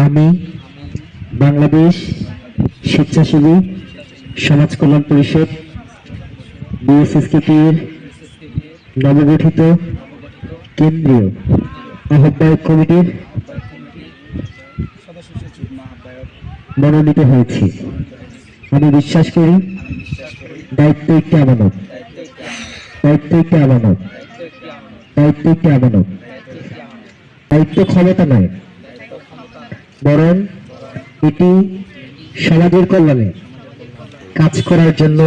আমি বাংলাদেশ স্বেচ্ছাসেবী সমাজ কল্যাণ পরিষদ বিএসএসকেপি এর নবগঠিত কেন্দ্রীয় আহ্বায়ক কমিটির মনোনীত হয়েছি। আমি বিশ্বাস করি দায়িত্ব একটি আমানত, দায়িত্ব একটি আমানত, দায়িত্ব একটি আমানত। দায়িত্ব ক্ষমতা নয়, বরং এটি সমাজের কল্যাণে কাজ করার জন্য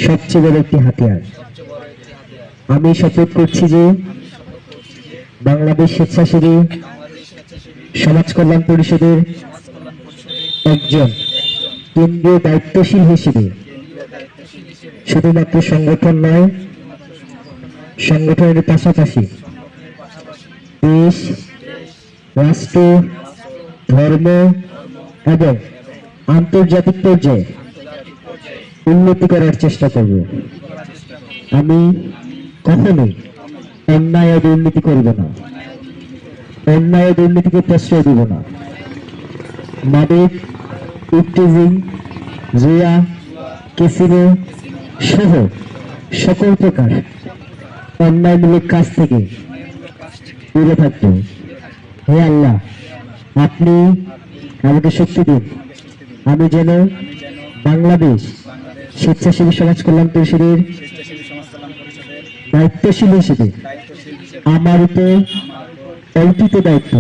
সবচেয়ে বড় একটি হাতিয়ার। আমি শপথ করছি যে বাংলাদেশ স্বেচ্ছাসেবী সমাজ কল্যাণ পরিষদের একজন কেন্দ্রীয় দায়িত্বশীল হিসেবে শুধুমাত্র সংগঠন নয়, সংগঠনের পাশাপাশি দেশ, রাষ্ট্র, ধর্ম এবং আন্তর্জাতিক পর্যায়ে উন্নতি করার চেষ্টা করব। আমি কখনোই অন্যায় ও দুর্নীতি করব না, অন্যায় ও দুর্নীতিকে প্রশ্রয় দিব না। মাদক, ইফটিজিং, জুয়া, ক্যাসিনো সহ সকল প্রকার অন্যায়মূলক কাজ থেকে দূরে থাকবো। হে আল্লাহ, আপনি আমাকে শক্তি দিন, আমি যেন বাংলাদেশ স্বেচ্ছাসেবী সমাজ কল্যাণ পরিষদের দায়িত্বশীল হিসেবে আমার উপর অর্পিত দায়িত্ব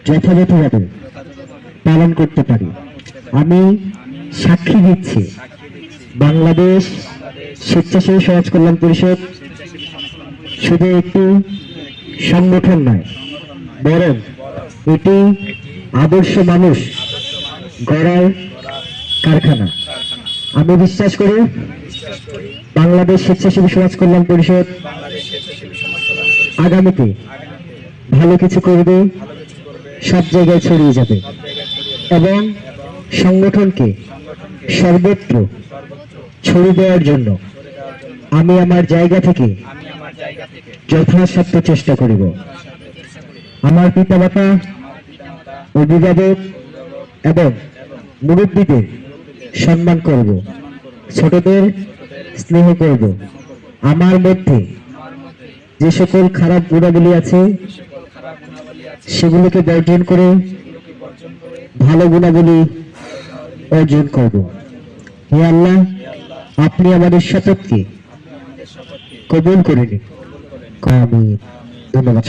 যথাযথভাবে পালন করতে পারি। আমি সাক্ষী দিচ্ছি বাংলাদেশ স্বেচ্ছাসেবী সমাজ কল্যাণ পরিষদ শুধু একটি সংগঠন নয়, বরং এটি আদর্শ মানুষ গড়ার কারখানা। আমি বিশ্বাস করি বাংলাদেশ স্বেচ্ছাসেবী সমাজ কল্যাণ পরিষদ আগামীতে ভালো কিছু করবে, সব জায়গায় ছড়িয়ে যাবে এবং সংগঠনকে সর্বত্র ছড়িয়ে দেওয়ার জন্য আমি আমার জায়গা থেকে যথাসাধ্য চেষ্টা করিব। আমার পিতামাতা, অভিভাবক এবং মুরব্বীদের সম্মান করব, ছোটদের স্নেহ করব। আমার মধ্যে যে সকল খারাপ গুণাবলী আছে সেগুলোকে বর্জন করে ভালো গুণাবলী অর্জন করব। হে আল্লাহ, আপনি আমাদের শপথকে কবুল করে নিন। আমি ধন্যবাদ।